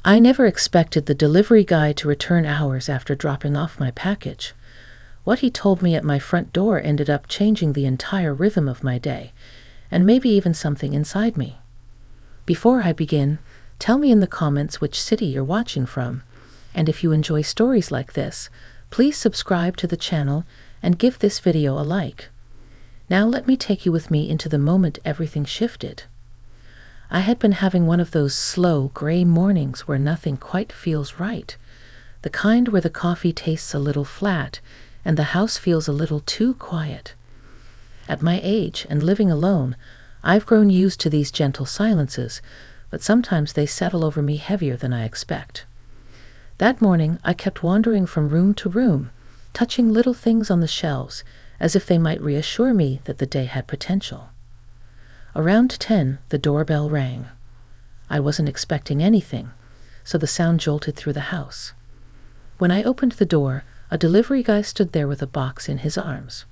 I never expected the delivery guy to return hours after dropping off my package. What he told me at my front door ended up changing the entire rhythm of my day, and maybe even something inside me. Before I begin, tell me in the comments which city you're watching from, and if you enjoy stories like this, please subscribe to the channel and give this video a like. Now let me take you with me into the moment everything shifted. I had been having one of those slow, gray mornings where nothing quite feels right, the kind where the coffee tastes a little flat and the house feels a little too quiet. At my age and living alone, I've grown used to these gentle silences, but sometimes they settle over me heavier than I expect. That morning, I kept wandering from room to room, touching little things on the shelves, as if they might reassure me that the day had potential. Around 10, the doorbell rang. I wasn't expecting anything, so the sound jolted through the house. When I opened the door, a delivery guy stood there with a box in his arms.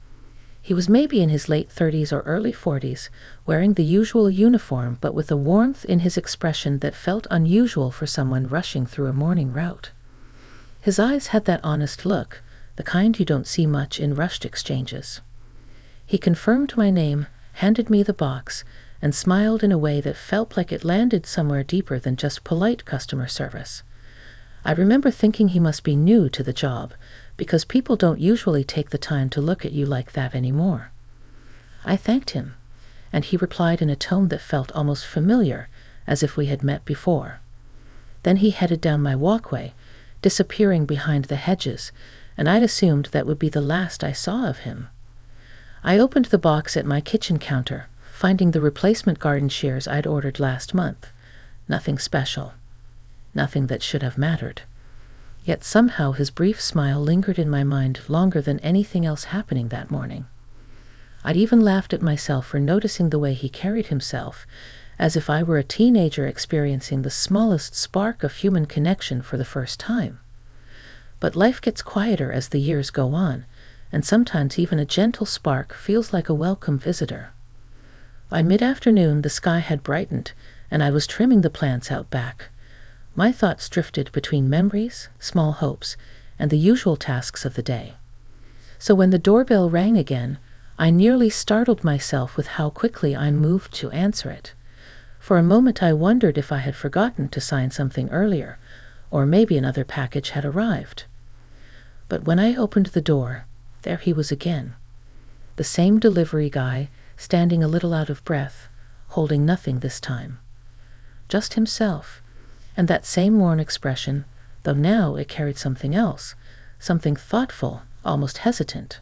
He was maybe in his late 30s or early 40s, wearing the usual uniform but with a warmth in his expression that felt unusual for someone rushing through a morning route. His eyes had that honest look, the kind you don't see much in rushed exchanges. He confirmed my name, handed me the box, and smiled in a way that felt like it landed somewhere deeper than just polite customer service. I remember thinking he must be new to the job, because people don't usually take the time to look at you like that anymore. I thanked him, and he replied in a tone that felt almost familiar, as if we had met before. Then he headed down my walkway, disappearing behind the hedges, and I'd assumed that would be the last I saw of him. I opened the box at my kitchen counter, finding the replacement garden shears I'd ordered last month. Nothing special. Nothing that should have mattered. Yet somehow his brief smile lingered in my mind longer than anything else happening that morning. I'd even laughed at myself for noticing the way he carried himself, as if I were a teenager experiencing the smallest spark of human connection for the first time. But life gets quieter as the years go on, and sometimes even a gentle spark feels like a welcome visitor. By mid-afternoon, the sky had brightened, and I was trimming the plants out back. My thoughts drifted between memories, small hopes, and the usual tasks of the day. So when the doorbell rang again, I nearly startled myself with how quickly I moved to answer it. For a moment I wondered if I had forgotten to sign something earlier, or maybe another package had arrived. But when I opened the door, there he was again. The same delivery guy, standing a little out of breath, holding nothing this time. Just himself, and that same worn expression, though now it carried something else, something thoughtful, almost hesitant.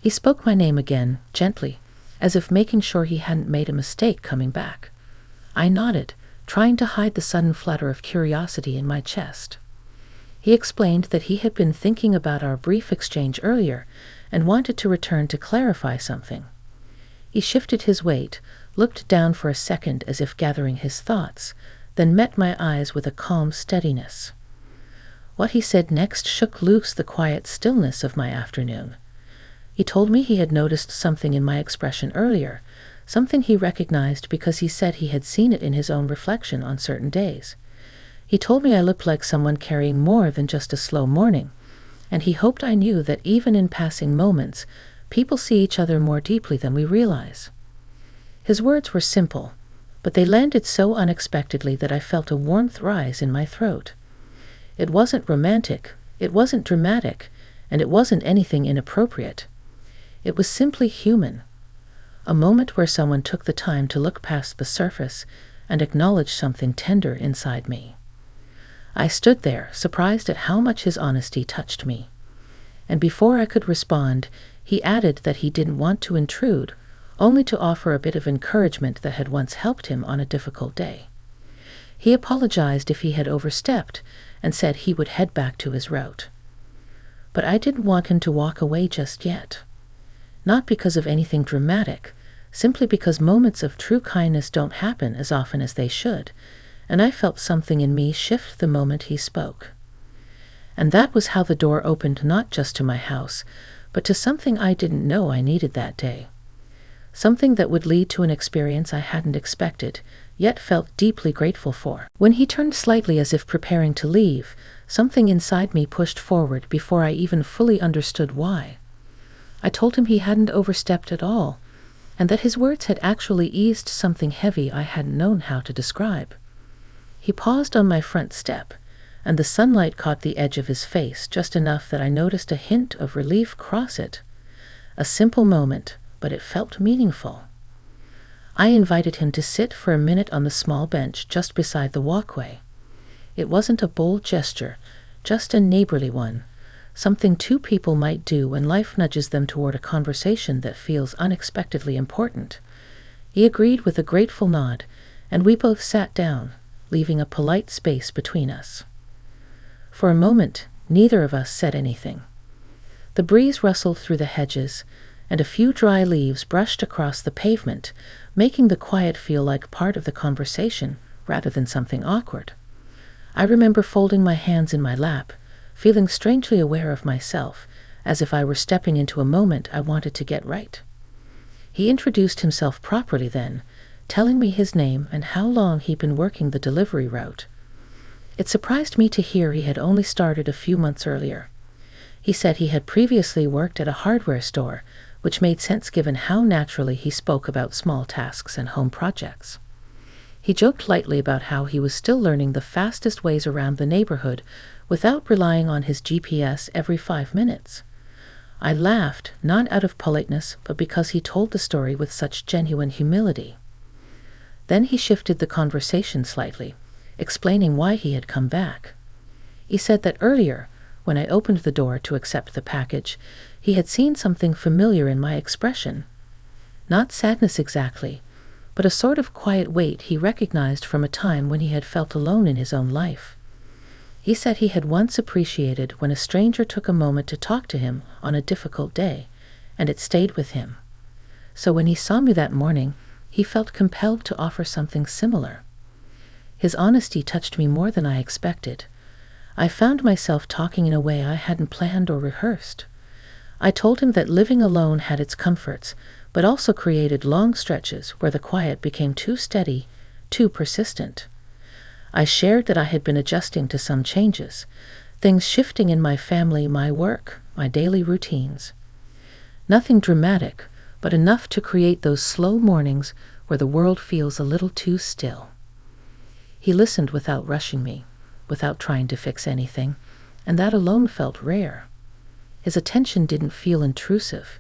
He spoke my name again, gently, as if making sure he hadn't made a mistake coming back. I nodded, trying to hide the sudden flutter of curiosity in my chest. He explained that he had been thinking about our brief exchange earlier and wanted to return to clarify something. He shifted his weight, looked down for a second as if gathering his thoughts, then met my eyes with a calm steadiness. What he said next shook loose the quiet stillness of my afternoon. He told me he had noticed something in my expression earlier, something he recognized because he said he had seen it in his own reflection on certain days. He told me I looked like someone carrying more than just a slow morning, and he hoped I knew that even in passing moments, people see each other more deeply than we realize. His words were simple, but they landed so unexpectedly that I felt a warmth rise in my throat. It wasn't romantic, it wasn't dramatic, and it wasn't anything inappropriate. It was simply human. A moment where someone took the time to look past the surface and acknowledge something tender inside me. I stood there, surprised at how much his honesty touched me. And before I could respond, he added that he didn't want to intrude, only to offer a bit of encouragement that had once helped him on a difficult day. He apologized if he had overstepped and said he would head back to his route. But I didn't want him to walk away just yet. Not because of anything dramatic, simply because moments of true kindness don't happen as often as they should, and I felt something in me shift the moment he spoke. And that was how the door opened not just to my house, but to something I didn't know I needed that day. Something that would lead to an experience I hadn't expected, yet felt deeply grateful for. When he turned slightly as if preparing to leave, something inside me pushed forward before I even fully understood why. I told him he hadn't overstepped at all, and that his words had actually eased something heavy I hadn't known how to describe. He paused on my front step, and the sunlight caught the edge of his face just enough that I noticed a hint of relief cross it. A simple moment, but it felt meaningful. I invited him to sit for a minute on the small bench just beside the walkway. It wasn't a bold gesture, just a neighborly one, something two people might do when life nudges them toward a conversation that feels unexpectedly important. He agreed with a grateful nod, and we both sat down, leaving a polite space between us. For a moment, neither of us said anything. The breeze rustled through the hedges, and a few dry leaves brushed across the pavement, making the quiet feel like part of the conversation rather than something awkward. I remember folding my hands in my lap, feeling strangely aware of myself, as if I were stepping into a moment I wanted to get right. He introduced himself properly then, telling me his name and how long he'd been working the delivery route. It surprised me to hear he had only started a few months earlier. He said he had previously worked at a hardware store, which made sense given how naturally he spoke about small tasks and home projects. He joked lightly about how he was still learning the fastest ways around the neighborhood without relying on his GPS every 5 minutes. I laughed, not out of politeness, but because he told the story with such genuine humility. Then he shifted the conversation slightly, explaining why he had come back. He said that earlier, when I opened the door to accept the package, he had seen something familiar in my expression. Not sadness exactly, but a sort of quiet weight he recognized from a time when he had felt alone in his own life. He said he had once appreciated when a stranger took a moment to talk to him on a difficult day, and it stayed with him. So when he saw me that morning, he felt compelled to offer something similar. His honesty touched me more than I expected. I found myself talking in a way I hadn't planned or rehearsed. I told him that living alone had its comforts, but also created long stretches where the quiet became too steady, too persistent. I shared that I had been adjusting to some changes, things shifting in my family, my work, my daily routines. Nothing dramatic, but enough to create those slow mornings where the world feels a little too still. He listened without rushing me, without trying to fix anything, and that alone felt rare. His attention didn't feel intrusive.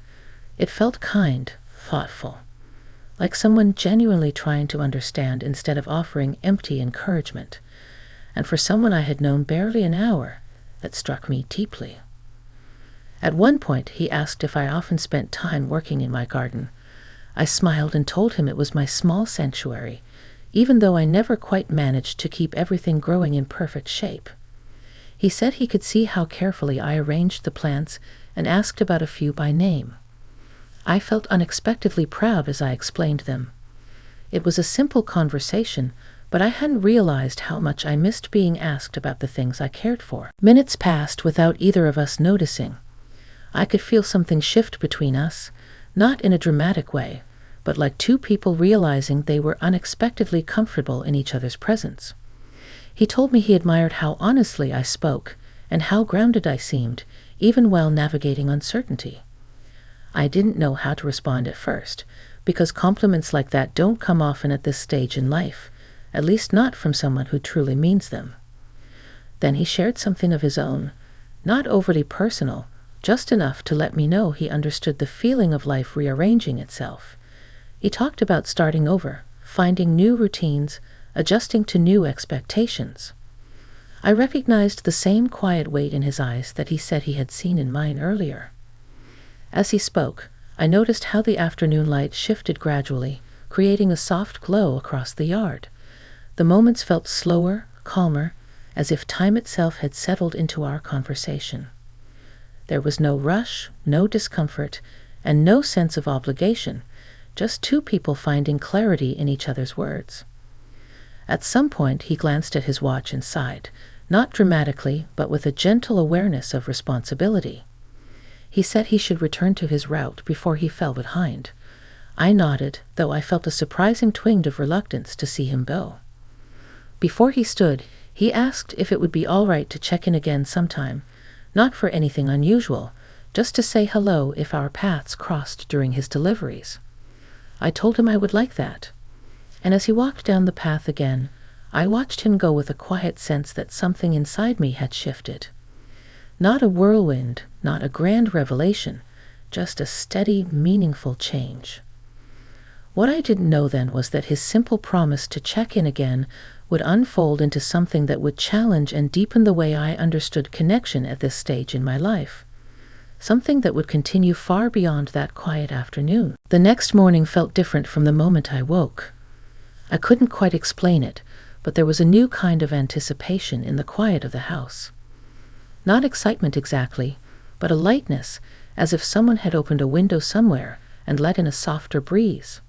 It felt kind, thoughtful, like someone genuinely trying to understand instead of offering empty encouragement. And for someone I had known barely an hour, that struck me deeply. At one point, he asked if I often spent time working in my garden. I smiled and told him it was my small sanctuary, even though I never quite managed to keep everything growing in perfect shape. He said he could see how carefully I arranged the plants and asked about a few by name. I felt unexpectedly proud as I explained them. It was a simple conversation, but I hadn't realized how much I missed being asked about the things I cared for. Minutes passed without either of us noticing. I could feel something shift between us, not in a dramatic way, but like two people realizing they were unexpectedly comfortable in each other's presence. He told me he admired how honestly I spoke and how grounded I seemed, even while navigating uncertainty. I didn't know how to respond at first, because compliments like that don't come often at this stage in life, at least not from someone who truly means them. Then he shared something of his own, not overly personal, just enough to let me know he understood the feeling of life rearranging itself. He talked about starting over, finding new routines, adjusting to new expectations. I recognized the same quiet weight in his eyes that he said he had seen in mine earlier. As he spoke, I noticed how the afternoon light shifted gradually, creating a soft glow across the yard. The moments felt slower, calmer, as if time itself had settled into our conversation. There was no rush, no discomfort, and no sense of obligation, just two people finding clarity in each other's words. At some point, he glanced at his watch and sighed, not dramatically, but with a gentle awareness of responsibility. He said he should return to his route before he fell behind. I nodded, though I felt a surprising twinge of reluctance to see him go. Before he stood, he asked if it would be all right to check in again sometime, not for anything unusual, just to say hello if our paths crossed during his deliveries. I told him I would like that. And as he walked down the path again, I watched him go with a quiet sense that something inside me had shifted. Not a whirlwind, not a grand revelation, just a steady, meaningful change. What I didn't know then was that his simple promise to check in again would unfold into something that would challenge and deepen the way I understood connection at this stage in my life. Something that would continue far beyond that quiet afternoon. The next morning felt different from the moment I woke. I couldn't quite explain it, but there was a new kind of anticipation in the quiet of the house. Not excitement exactly, but a lightness, as if someone had opened a window somewhere and let in a softer breeze.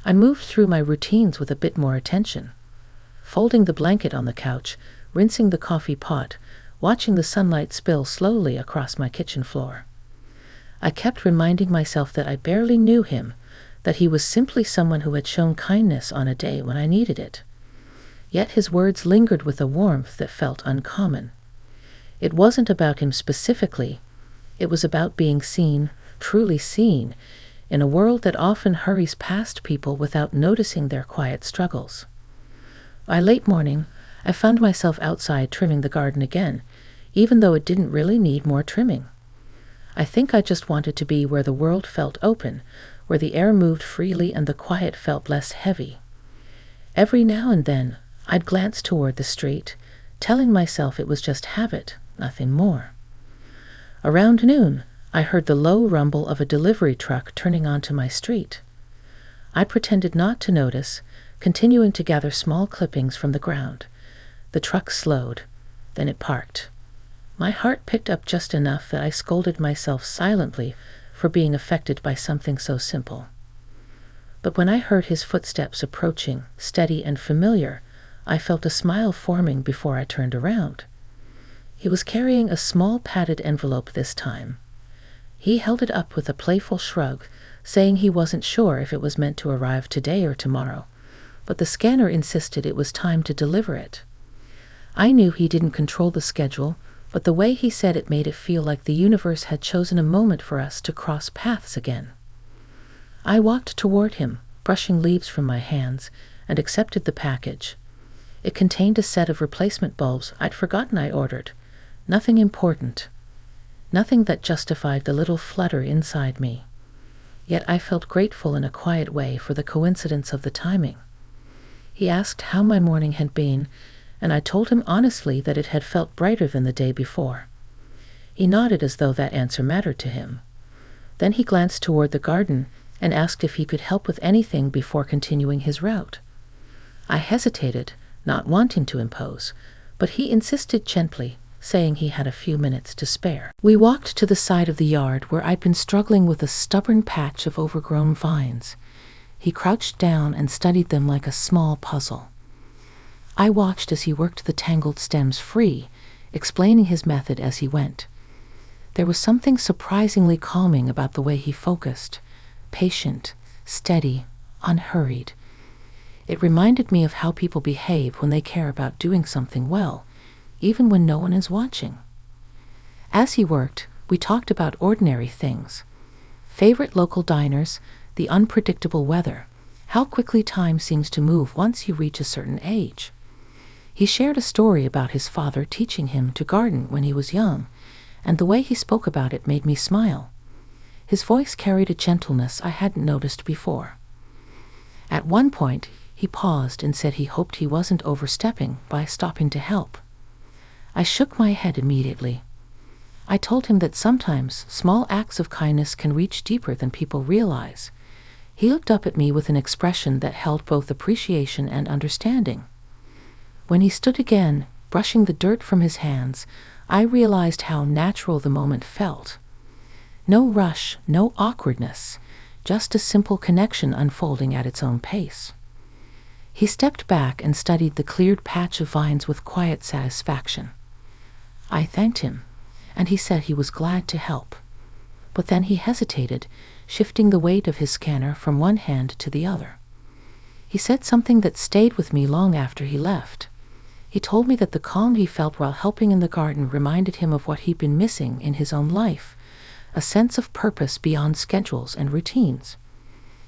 I moved through my routines with a bit more attention. Folding the blanket on the couch, rinsing the coffee pot, watching the sunlight spill slowly across my kitchen floor. I kept reminding myself that I barely knew him, that he was simply someone who had shown kindness on a day when I needed it. Yet his words lingered with a warmth that felt uncommon. It wasn't about him specifically. It was about being seen, truly seen, in a world that often hurries past people without noticing their quiet struggles. By late morning, I found myself outside trimming the garden again, even though it didn't really need more trimming. I think I just wanted to be where the world felt open, where the air moved freely and the quiet felt less heavy. Every now and then, I'd glance toward the street, telling myself it was just habit, nothing more. Around noon, I heard the low rumble of a delivery truck turning onto my street. I pretended not to notice, continuing to gather small clippings from the ground. The truck slowed, then it parked. My heart picked up just enough that I scolded myself silently for being affected by something so simple. But when I heard his footsteps approaching, steady and familiar, I felt a smile forming before I turned around. He was carrying a small padded envelope this time. He held it up with a playful shrug, saying he wasn't sure if it was meant to arrive today or tomorrow, but the scanner insisted it was time to deliver it. I knew he didn't control the schedule, but the way he said it made it feel like the universe had chosen a moment for us to cross paths again. I walked toward him, brushing leaves from my hands, and accepted the package. It contained a set of replacement bulbs I'd forgotten I ordered. Nothing important. Nothing that justified the little flutter inside me. Yet I felt grateful in a quiet way for the coincidence of the timing. He asked how my morning had been, and I told him honestly that it had felt brighter than the day before. He nodded as though that answer mattered to him. Then he glanced toward the garden and asked if he could help with anything before continuing his route. I hesitated, not wanting to impose, but he insisted gently, saying he had a few minutes to spare. We walked to the side of the yard where I'd been struggling with a stubborn patch of overgrown vines. He crouched down and studied them like a small puzzle. I watched as he worked the tangled stems free, explaining his method as he went. There was something surprisingly calming about the way he focused, patient, steady, unhurried. It reminded me of how people behave when they care about doing something well, even when no one is watching. As he worked, we talked about ordinary things. Favorite local diners, the unpredictable weather, how quickly time seems to move once you reach a certain age. He shared a story about his father teaching him to garden when he was young, and the way he spoke about it made me smile. His voice carried a gentleness I hadn't noticed before. At one point, he paused and said he hoped he wasn't overstepping by stopping to help. I shook my head immediately. I told him that sometimes small acts of kindness can reach deeper than people realize. He looked up at me with an expression that held both appreciation and understanding. When he stood again, brushing the dirt from his hands, I realized how natural the moment felt. No rush, no awkwardness, just a simple connection unfolding at its own pace. He stepped back and studied the cleared patch of vines with quiet satisfaction. I thanked him, and he said he was glad to help. But then he hesitated, shifting the weight of his scanner from one hand to the other. He said something that stayed with me long after he left. He told me that the calm he felt while helping in the garden reminded him of what he'd been missing in his own life, a sense of purpose beyond schedules and routines.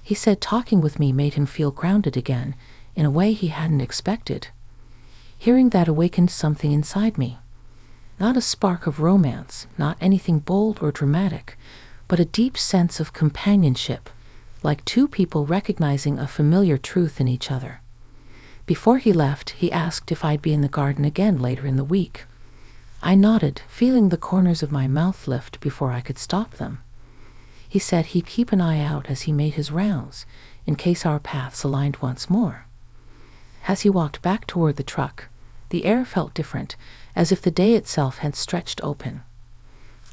He said talking with me made him feel grounded again, in a way he hadn't expected. Hearing that awakened something inside me. Not a spark of romance, not anything bold or dramatic, but a deep sense of companionship, like two people recognizing a familiar truth in each other. Before he left, he asked if I'd be in the garden again later in the week. I nodded, feeling the corners of my mouth lift before I could stop them. He said he'd keep an eye out as he made his rounds, in case our paths aligned once more. As he walked back toward the truck, the air felt different, as if the day itself had stretched open.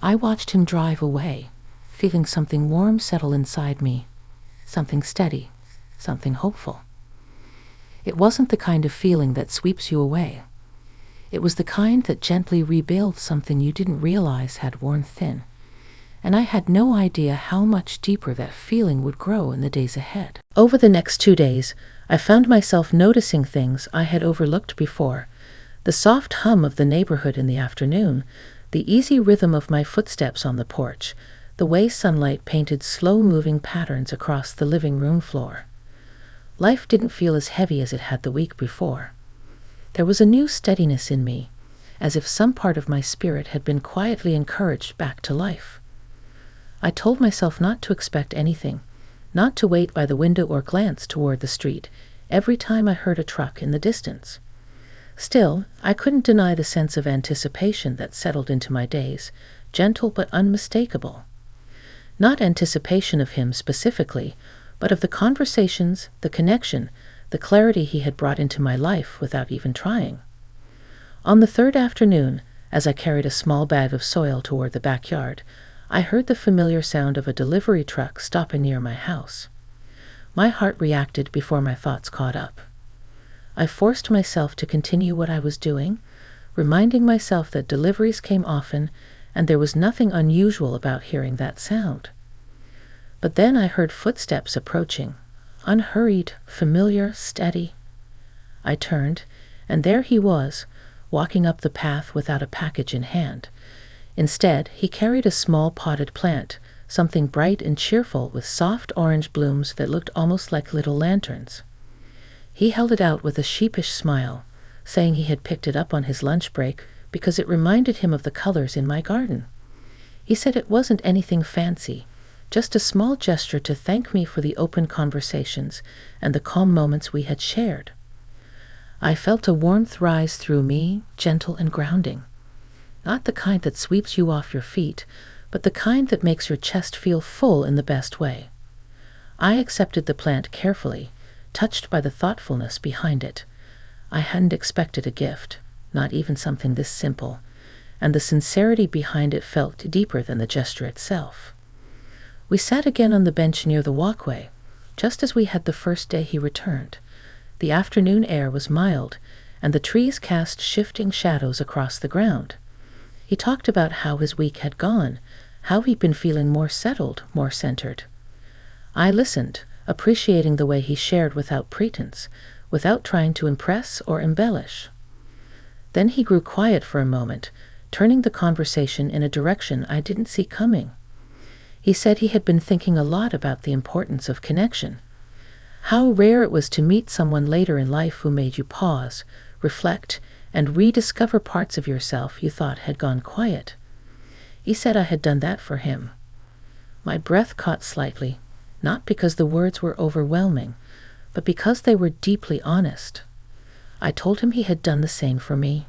I watched him drive away, feeling something warm settle inside me, something steady, something hopeful. It wasn't the kind of feeling that sweeps you away. It was the kind that gently rebuilds something you didn't realize had worn thin, and I had no idea how much deeper that feeling would grow in the days ahead. Over the next 2 days, I found myself noticing things I had overlooked before: the soft hum of the neighborhood in the afternoon, the easy rhythm of my footsteps on the porch, the way sunlight painted slow-moving patterns across the living room floor. Life didn't feel as heavy as it had the week before. There was a new steadiness in me, as if some part of my spirit had been quietly encouraged back to life. I told myself not to expect anything, not to wait by the window or glance toward the street every time I heard a truck in the distance. Still, I couldn't deny the sense of anticipation that settled into my days, gentle but unmistakable. Not anticipation of him specifically, but of the conversations, the connection, the clarity he had brought into my life without even trying. On the third afternoon, as I carried a small bag of soil toward the backyard, I heard the familiar sound of a delivery truck stopping near my house. My heart reacted before my thoughts caught up. I forced myself to continue what I was doing, reminding myself that deliveries came often, and there was nothing unusual about hearing that sound. But then I heard footsteps approaching, unhurried, familiar, steady. I turned, and there he was, walking up the path without a package in hand. Instead, he carried a small potted plant, something bright and cheerful with soft orange blooms that looked almost like little lanterns. He held it out with a sheepish smile, saying he had picked it up on his lunch break because it reminded him of the colors in my garden. He said it wasn't anything fancy, just a small gesture to thank me for the open conversations and the calm moments we had shared. I felt a warmth rise through me, gentle and grounding. Not the kind that sweeps you off your feet, but the kind that makes your chest feel full in the best way. I accepted the plant carefully, touched by the thoughtfulness behind it. I hadn't expected a gift, not even something this simple, and the sincerity behind it felt deeper than the gesture itself. We sat again on the bench near the walkway, just as we had the first day he returned. The afternoon air was mild, and the trees cast shifting shadows across the ground. He talked about how his week had gone, how he'd been feeling more settled, more centered. I listened, appreciating the way he shared without pretense, without trying to impress or embellish. Then he grew quiet for a moment, turning the conversation in a direction I didn't see coming. He said he had been thinking a lot about the importance of connection. How rare it was to meet someone later in life who made you pause, reflect, and rediscover parts of yourself you thought had gone quiet. He said I had done that for him. My breath caught slightly, not because the words were overwhelming, but because they were deeply honest. I told him he had done the same for me.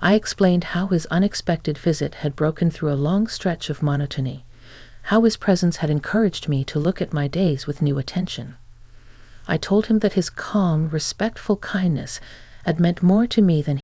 I explained how his unexpected visit had broken through a long stretch of monotony, how his presence had encouraged me to look at my days with new attention. I told him that his calm, respectful kindness had meant more to me than